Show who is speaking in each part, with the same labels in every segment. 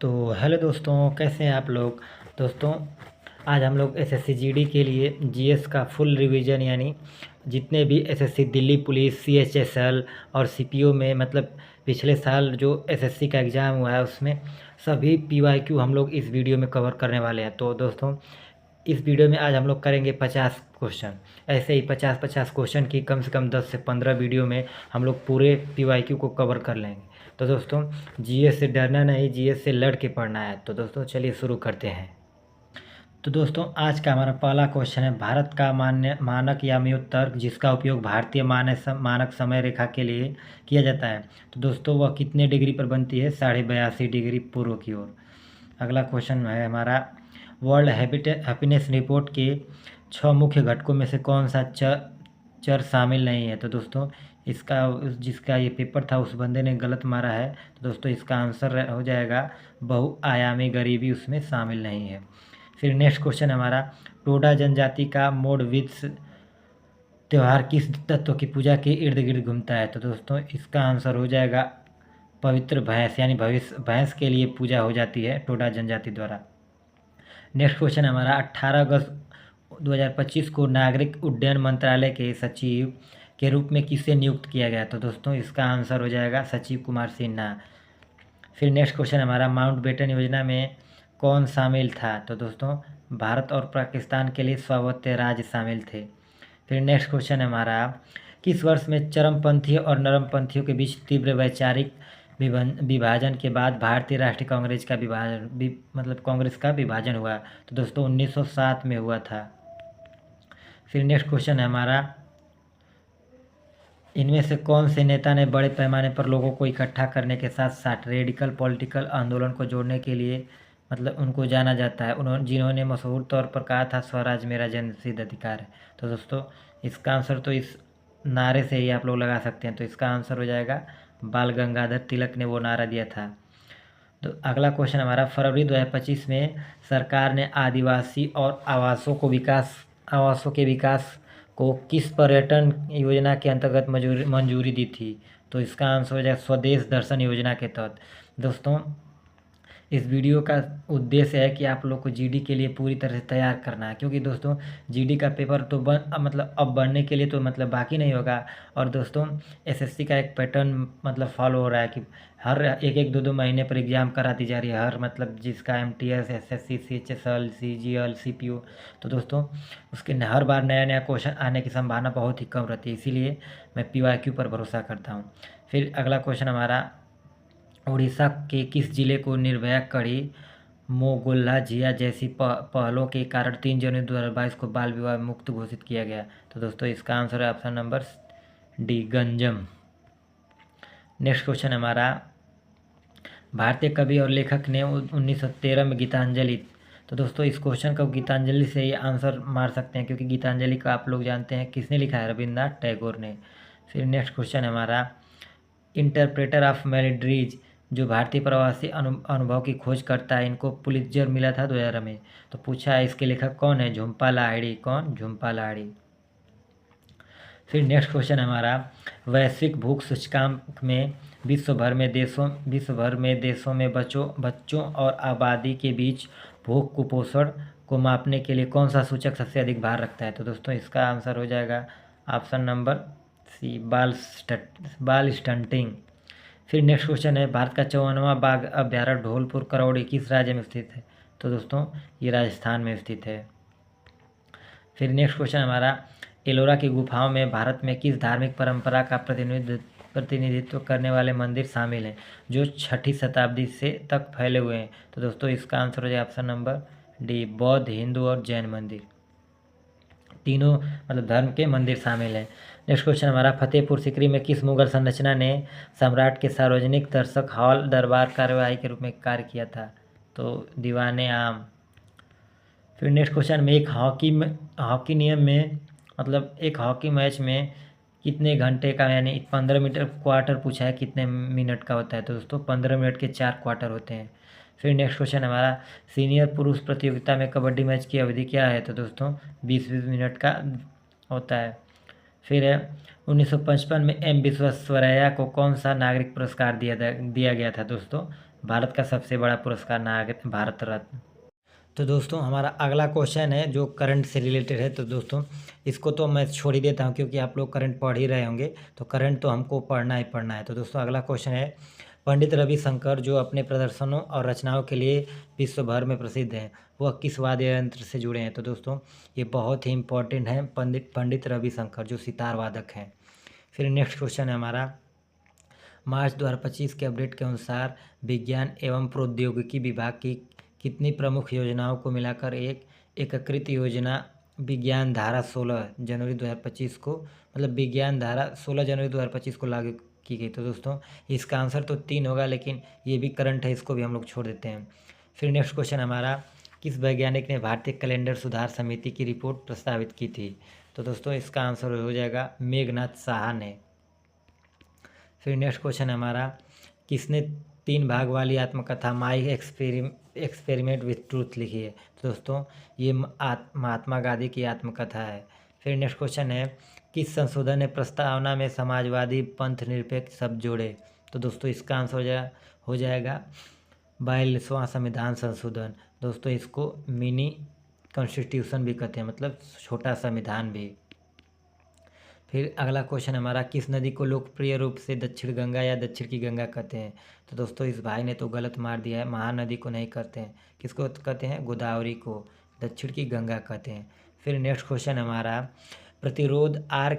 Speaker 1: तो हेलो दोस्तों, कैसे हैं आप लोग। दोस्तों, आज हम लोग एसएससी जीडी के लिए जीएस का फुल रिवीजन यानी जितने भी एसएससी दिल्ली पुलिस सीएचएसएल और सीपीओ में मतलब पिछले साल जो एसएससी का एग्ज़ाम हुआ है उसमें सभी पीवाईक्यू हम लोग इस वीडियो में कवर करने वाले हैं। तो दोस्तों, इस वीडियो में आज हम लोग करेंगे 50 क्वेश्चन। ऐसे ही 50-50 क्वेश्चन की कम से कम 10 से 15 वीडियो में हम लोग पूरे पीवाईक्यू को कवर कर लेंगे। तो दोस्तों, जीएस से डरना नहीं, जीएस से लड़ के पढ़ना है। तो दोस्तों चलिए शुरू करते हैं। तो दोस्तों, आज का हमारा पहला क्वेश्चन है, भारत का मानक यामियों तर्क जिसका उपयोग भारतीय मानक समय रेखा के लिए किया जाता है, तो दोस्तों वह कितने डिग्री पर बनती है? 82.5 डिग्री पूर्व की ओर। अगला क्वेश्चन है हमारा, वर्ल्ड हैप्पीनेस रिपोर्ट के 6 मुख्य घटकों में से कौन सा चर शामिल नहीं है? तो दोस्तों, इसका जिसका ये पेपर था उस बंदे ने गलत मारा है। तो दोस्तों, इसका आंसर हो जाएगा बहुआयामी गरीबी उसमें शामिल नहीं है। फिर नेक्स्ट क्वेश्चन हमारा, टोडा जनजाति का मोडवित्स त्यौहार किस तत्व की पूजा के इर्द गिर्द घूमता है? तो दोस्तों, इसका आंसर हो जाएगा पवित्र भैंस, यानी भविष्य भैंस के लिए पूजा हो जाती है टोडा जनजाति द्वारा। नेक्स्ट क्वेश्चन हमारा, 18 अगस्त 2025 को नागरिक उड्डयन मंत्रालय के सचिव के रूप में किसे नियुक्त किया गया? तो दोस्तों, इसका आंसर हो जाएगा सचिव कुमार सिन्हा। फिर नेक्स्ट क्वेश्चन हमारा, माउंटबेटन योजना में कौन शामिल था? तो दोस्तों, भारत और पाकिस्तान के लिए स्वायत्त राज्य शामिल थे। फिर नेक्स्ट क्वेश्चन हमारा, किस वर्ष में चरमपंथियों और नरमपंथियों के बीच तीव्र वैचारिक विभाजन के बाद भारतीय राष्ट्रीय कांग्रेस का मतलब कांग्रेस का विभाजन हुआ? तो दोस्तों, 1907 में हुआ था। फिर नेक्स्ट क्वेश्चन है हमारा, इनमें से कौन से नेता ने बड़े पैमाने पर लोगों को इकट्ठा करने के साथ साथ रेडिकल पॉलिटिकल आंदोलन को जोड़ने के लिए मतलब उनको जाना जाता है, जिन्होंने मशहूर तौर पर कहा था स्वराज मेरा जन्मसिद्ध अधिकार है? तो दोस्तों, इसका आंसर तो इस नारे से ही आप लोग लगा सकते हैं। तो इसका आंसर हो जाएगा बाल गंगाधर तिलक ने वो नारा दिया था। तो अगला क्वेश्चन हमारा, फरवरी 2025 में सरकार ने आदिवासी और आवासों के विकास को किस पर्यटन योजना के अंतर्गत मंजूरी दी थी? तो इसका आंसर हो जाएगा स्वदेश दर्शन योजना के तहत। दोस्तों, इस वीडियो का उद्देश्य है कि आप लोग को जीडी के लिए पूरी तरह से तैयार करना है, क्योंकि दोस्तों जीडी का पेपर तो अब बनने के लिए तो मतलब बाकी नहीं होगा। और दोस्तों, एसएससी का एक पैटर्न मतलब फॉलो हो रहा है कि हर एक 2 महीने पर एग्ज़ाम कराती जा रही है, हर मतलब जिसका MTS SSC CHSL CGL CPO. तो दोस्तों, उसके हर बार नया नया क्वेश्चन आने की संभावना बहुत ही कम रहती है, इसीलिए मैं पीवाईक्यू पर भरोसा करता हूँ। फिर अगला क्वेश्चन हमारा, उड़ीसा के किस जिले को निर्भया कड़ी मोगुल्ला जिया जैसी पहलों के कारण 3 जनवरी 2022 को बाल विवाह मुक्त घोषित किया गया? तो दोस्तों, इसका आंसर है option number D, Ganjam. Next question हमारा, भारतीय कवि और लेखक ने 1913 में गीतांजलि। तो दोस्तों, इस क्वेश्चन को गीतांजलि से ही आंसर मार सकते हैं, क्योंकि गीतांजलि को आप लोग जानते हैं किसने लिखा है? रविन्द्रनाथ टैगोर ने। फिर नेक्स्ट क्वेश्चन हमारा, इंटरप्रेटर ऑफ मेलोडीज जो भारतीय प्रवासी अनुभव की खोज करता है, इनको पुलित्जर मिला था 2000 में। तो पूछा है इसके लेखक कौन है? झुम्पा लाहिड़ी। कौन? झुम्पा लाहिड़ी। फिर नेक्स्ट क्वेश्चन हमारा, वैश्विक भूख सूचकांक में विश्व भर में देशों में बच्चों और आबादी के बीच भूख कुपोषण को मापने के लिए कौन सा सूचक सबसे अधिक भार रखता है? तो दोस्तों, इसका आंसर हो जाएगा ऑप्शन नंबर सी, बाल स्टंटिंग। फिर नेक्स्ट क्वेश्चन है, भारत का 54वां बाघ अभ्यारण्य धौलपुर करौड़ी किस राज्य में स्थित है? तो दोस्तों, ये राजस्थान में स्थित है। फिर नेक्स्ट क्वेश्चन हमारा, एलोरा की गुफाओं में भारत में किस धार्मिक परंपरा का प्रतिनिधित्व करने वाले मंदिर शामिल हैं जो 6ठी शताब्दी से तक फैले हुए हैं? तो दोस्तों, इसका आंसर हो जाए ऑप्शन नंबर डी, बौद्ध, हिंदू और जैन मंदिर, तीनों मतलब धर्म के मंदिर शामिल हैं। नेक्स्ट क्वेश्चन हमारा, फतेहपुर सीकरी में किस मुगल संरचना ने सम्राट के सार्वजनिक दर्शक हॉल दरबार कार्यवाही के रूप में कार्य किया था? तो दीवाने आम। फिर नेक्स्ट क्वेश्चन में, एक हॉकी नियम में मतलब एक हॉकी मैच में कितने घंटे का यानी 15 मीटर क्वार्टर पूछा है, कितने मिनट का होता है? तो दोस्तों, 15 मिनट के 4 क्वार्टर होते हैं। फिर नेक्स्ट क्वेश्चन हमारा, सीनियर पुरुष प्रतियोगिता में कबड्डी मैच की अवधि क्या है? तो दोस्तों, 20-20 मिनट का होता है। फिर है 1955 में एम विश्वेश्वरैया को कौन सा नागरिक पुरस्कार दिया गया था? दोस्तों, भारत का सबसे बड़ा पुरस्कार नागरिक भारत रत्न। तो दोस्तों हमारा अगला क्वेश्चन है जो करंट से रिलेटेड है। तो दोस्तों इसको तो मैं छोड़ ही देता हूँ क्योंकि आप लोग करंट पढ़ ही रहे होंगे, तो करंट तो हमको पढ़ना ही पढ़ना है। तो दोस्तों अगला क्वेश्चन है, पंडित रविशंकर जो अपने प्रदर्शनों और रचनाओं के लिए विश्व भर में प्रसिद्ध हैं, वह किस वाद्य यंत्र से जुड़े हैं? तो दोस्तों ये बहुत ही इंपॉर्टेंट है, पंडित रविशंकर जो सितार वादक हैं। फिर नेक्स्ट क्वेश्चन है हमारा, मार्च 2025 के अपडेट के अनुसार विज्ञान एवं प्रौद्योगिकी विभाग की कितनी प्रमुख योजनाओं को मिलाकर एक एकीकृत योजना विज्ञान धारा 16 जनवरी 2025 को, मतलब विज्ञान धारा 16 जनवरी 2025 को लागू की गई? तो दोस्तों इसका आंसर तो 3 होगा, लेकिन ये भी करंट है, इसको भी हम लोग छोड़ देते हैं। फिर नेक्स्ट क्वेश्चन हमारा, किस वैज्ञानिक ने भारतीय कैलेंडर सुधार समिति की रिपोर्ट प्रस्तावित की थी? तो दोस्तों इसका आंसर हो जाएगा मेघनाथ साहा ने। फिर नेक्स्ट क्वेश्चन है हमारा, किसने 3 भाग वाली आत्मकथा माई एक्सपेरिमेंट विथ ट्रूथ लिखी है? तो दोस्तों ये महात्मा गांधी की आत्मकथा है। फिर नेक्स्ट क्वेश्चन है, किस संशोधन ने प्रस्तावना में समाजवादी पंथ निरपेक्ष शब्द जोड़े? तो दोस्तों इसका आंसर हो जाएगा 42वां संविधान संशोधन। दोस्तों इसको मिनी कॉन्स्टिट्यूशन भी कहते हैं, मतलब छोटा संविधान भी। फिर अगला क्वेश्चन हमारा, किस नदी को लोकप्रिय रूप से दक्षिण गंगा या दक्षिण की गंगा कहते हैं? तो दोस्तों इस भाई ने तो गलत मार दिया है, महानदी को नहीं कहते हैं, किसको कहते हैं? गोदावरी को दक्षिण की गंगा कहते हैं। फिर नेक्स्ट क्वेश्चन हमारा, प्रतिरोध आर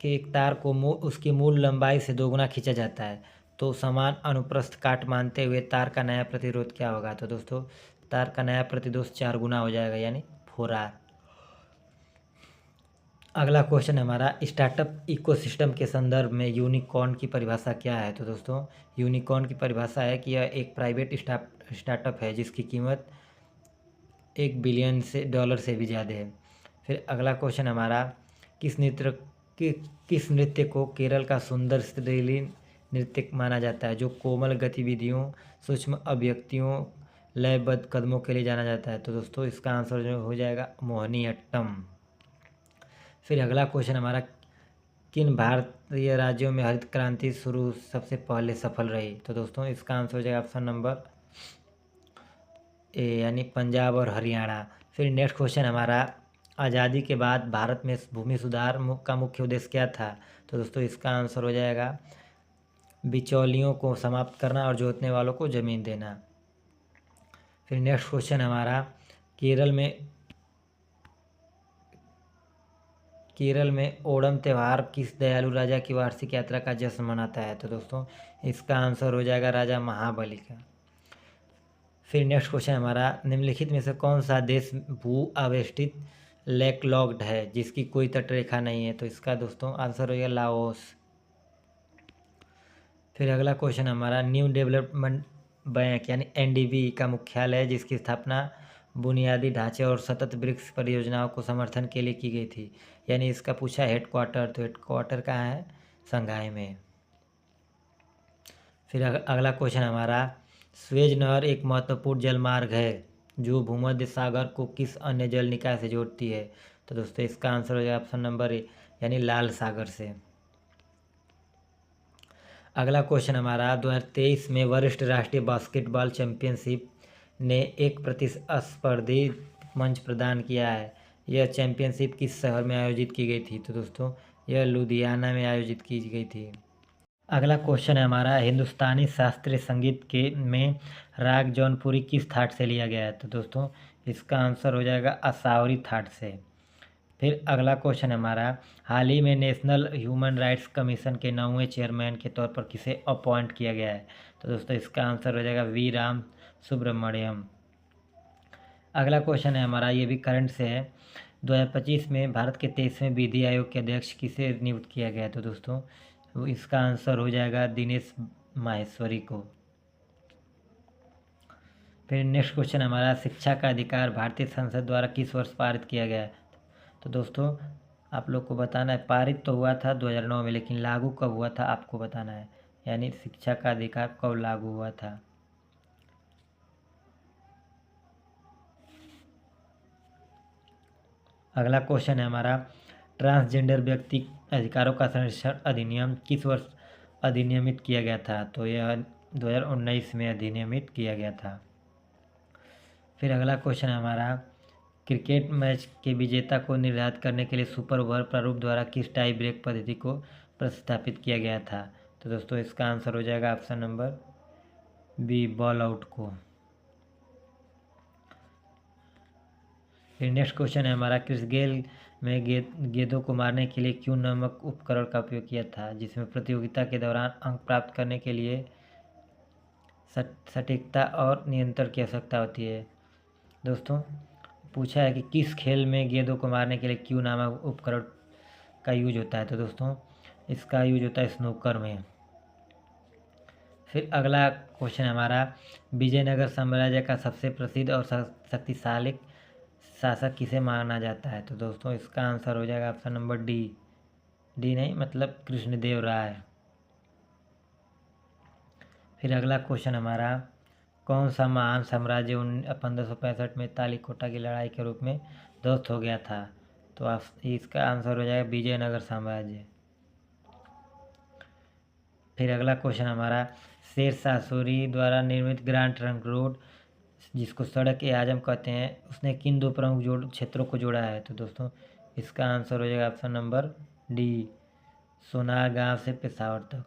Speaker 1: के एक तार को उसकी मूल लंबाई से दोगुना खींचा जाता है, तो समान अनुप्रस्थ काट मानते हुए तार का नया प्रतिरोध क्या होगा? तो दोस्तों तार का नया प्रतिरोध 4 गुना हो जाएगा, यानी 4R। अगला क्वेश्चन हमारा, स्टार्टअप इकोसिस्टम के संदर्भ में यूनिकॉर्न की परिभाषा क्या है? तो दोस्तों यूनिकॉर्न की परिभाषा है कि यह एक प्राइवेट स्टार्टअप है जिसकी कीमत $1 बिलियन से भी ज़्यादा है। फिर अगला क्वेश्चन हमारा, किस नृत्य को केरल का सुंदर स्त्रीलिंग नृत्य माना जाता है, जो कोमल गतिविधियों, सूक्ष्म अभिव्यक्तियों, लयबद्ध कदमों के लिए जाना जाता है? तो दोस्तों इसका आंसर जो हो जाएगा मोहिनीअट्टम। फिर अगला क्वेश्चन हमारा, किन भारतीय राज्यों में हरित क्रांति शुरू सबसे पहले सफल रही? तो दोस्तों इसका आंसर हो जाएगा ऑप्शन नंबर ए, यानी पंजाब और हरियाणा। फिर नेक्स्ट क्वेश्चन हमारा, आज़ादी के बाद भारत में भूमि सुधार का मुख्य उद्देश्य क्या था? तो दोस्तों इसका आंसर हो जाएगा बिचौलियों को समाप्त करना और जोतने वालों को ज़मीन देना। फिर नेक्स्ट क्वेश्चन हमारा, केरल में ओणम त्यौहार किस दयालु राजा की वार्षिक यात्रा का जश्न मनाता है? तो दोस्तों इसका आंसर हो जाएगा राजा महाबली का। फिर नेक्स्ट क्वेश्चन हमारा, निम्नलिखित में से कौन सा देश भू आवेष्टित लैंडलॉक्ड है जिसकी कोई तटरेखा नहीं है? तो इसका दोस्तों आंसर हो जाएगा लाओस। फिर अगला क्वेश्चन हमारा, न्यू डेवलपमेंट बैंक यानी एनडीबी का मुख्यालय जिसकी स्थापना बुनियादी ढांचे और सतत वृक्ष परियोजनाओं को समर्थन के लिए की गई थी, यानी इसका पूछा हेडक्वार्टर, तो हेडक्वार्टर कहाँ है? संघाई में। फिर अगला क्वेश्चन हमारा, स्वेज नहर एक महत्वपूर्ण जलमार्ग है जो भूमध्य सागर को किस अन्य जल निकाय से जोड़ती है? तो दोस्तों इसका आंसर हो जाएगा ऑप्शन नंबर ए, यानी लाल सागर से। अगला क्वेश्चन हमारा, 2023 में वरिष्ठ राष्ट्रीय बास्केटबॉल चैंपियनशिप ने एक प्रतिस्पर्धी मंच प्रदान किया है, यह चैंपियनशिप किस शहर में आयोजित की गई थी? तो दोस्तों यह लुधियाना में आयोजित की गई थी। अगला क्वेश्चन है हमारा, हिंदुस्तानी शास्त्रीय संगीत के में राग जौनपुरी किस थाट से लिया गया है? तो दोस्तों इसका आंसर हो जाएगा असावरी थाट से। फिर अगला क्वेश्चन हमारा, हाल ही में नेशनल ह्यूमन राइट्स कमीशन के 9वें चेयरमैन के तौर पर किसे अपॉइंट किया गया है? तो दोस्तों इसका आंसर हो जाएगा वी राम सुब्रमण्यम। अगला क्वेश्चन है हमारा, ये भी करंट से है, 2025 में भारत के 23वें विधि आयोग के अध्यक्ष किसे नियुक्त किया गया है? तो दोस्तों इसका आंसर हो जाएगा दिनेश माहेश्वरी को। फिर नेक्स्ट क्वेश्चन हमारा, शिक्षा का अधिकार भारतीय संसद द्वारा किस वर्ष पारित किया गया है? तो दोस्तों आप लोग को बताना है, पारित तो हुआ था 2009 में, लेकिन लागू कब हुआ था आपको बताना है, यानी शिक्षा का अधिकार कब लागू हुआ था। अगला क्वेश्चन है हमारा, ट्रांसजेंडर व्यक्ति अधिकारों का संरक्षण अधिनियम किस वर्ष अधिनियमित किया गया था? तो यह 2019 में अधिनियमित किया गया था। फिर अगला क्वेश्चन है हमारा, क्रिकेट मैच के विजेता को निर्धारित करने के लिए सुपर ओवर प्रारूप द्वारा किस टाई ब्रेक पद्धति को प्रतिस्थापित किया गया था? तो दोस्तों इसका आंसर हो जाएगा option number B, ball out को। फिर नेक्स्ट क्वेश्चन है हमारा, क्रिस गेल में गेंदों को मारने के लिए क्यों नामक उपकरण का उपयोग किया था, जिसमें प्रतियोगिता के दौरान अंक प्राप्त करने के लिए सटीकता और नियंत्रण की आवश्यकता होती है? दोस्तों पूछा है कि किस खेल में गेंदों को मारने के लिए क्यू नामक उपकरण का यूज होता है? तो दोस्तों इसका यूज होता है स्नूकर में। फिर अगला क्वेश्चन हमारा, विजयनगर साम्राज्य का सबसे प्रसिद्ध और शक्तिशाली शासक किसे माना जाता है? तो दोस्तों इसका आंसर हो जाएगा ऑप्शन नंबर डी नहीं, मतलब कृष्णदेव राय। फिर अगला क्वेश्चन हमारा, कौन सा महान साम्राज्य 1565 में तालीकोटा की लड़ाई के रूप में ध्वस्त हो गया था? तो आप इसका आंसर हो जाएगा विजयनगर साम्राज्य। फिर अगला क्वेश्चन हमारा, शेर शाह सूरी द्वारा निर्मित ग्रांड ट्रंक रोड, जिसको सड़क ए आजम कहते हैं, उसने किन दो प्रमुख क्षेत्रों को जोड़ा है? तो दोस्तों इसका आंसर हो जाएगा ऑप्शन नंबर डी, सोनारगांव से पेशावर तक।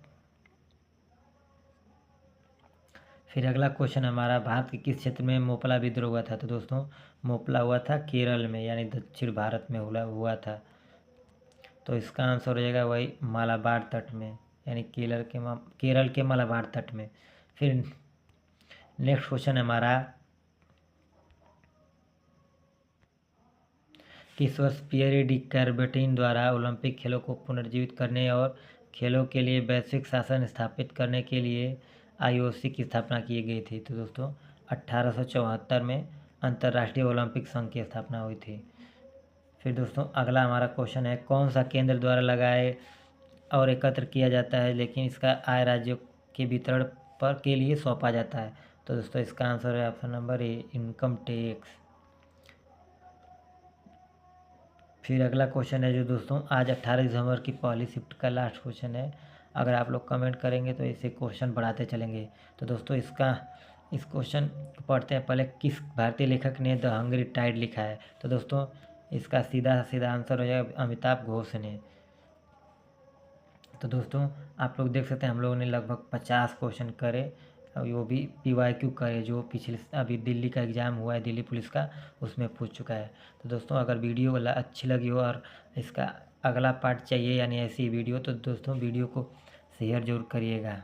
Speaker 1: फिर अगला क्वेश्चन हमारा, भारत के किस क्षेत्र में मोपला विद्रोह हुआ था? तो दोस्तों मोपला हुआ था केरल में, यानी दक्षिण भारत में हुआ था। तो इसका आंसर हो जाएगा वही मालाबार तट में, यानी केरल के मालाबार तट में। फिर नेक्स्ट क्वेश्चन हमारा, किस वर्ष पियरे डी कैरबेटिन द्वारा ओलंपिक खेलों को पुनर्जीवित करने और खेलों के लिए वैश्विक शासन स्थापित करने के लिए आईओसी की स्थापना की गई थी? तो दोस्तों 1874 में अंतर्राष्ट्रीय ओलंपिक संघ की स्थापना हुई थी। फिर दोस्तों अगला हमारा क्वेश्चन है, कौन सा केंद्र द्वारा लगाए और एकत्र किया जाता है लेकिन इसका आय राज्यों के वितरण पर के लिए सौंपा जाता है? तो दोस्तों इसका आंसर है option number A, income tax. फिर अगला क्वेश्चन है जो दोस्तों आज 18 दिसंबर की पहली शिफ्ट का लास्ट क्वेश्चन है। अगर आप लोग कमेंट करेंगे तो इसे क्वेश्चन बढ़ाते चलेंगे। तो दोस्तों इस क्वेश्चन को पढ़ते हैं। पहले, किस भारतीय लेखक ने द हंग्री टाइड लिखा है? तो दोस्तों इसका सीधा सीधा आंसर हो जाएगा अमिताभ घोष ने। तो दोस्तों आप लोग देख सकते हैं हम लोगों ने लगभग 50 क्वेश्चन करे, वो भी PYQ करे, जो पिछले अभी दिल्ली का एग्ज़ाम हुआ है दिल्ली पुलिस का, उसमें पूछ चुका है। तो दोस्तों अगर वीडियो अच्छी लगी हो और इसका अगला पार्ट चाहिए यानी ऐसी वीडियो, तो दोस्तों वीडियो को शेयर जरूर करिएगा।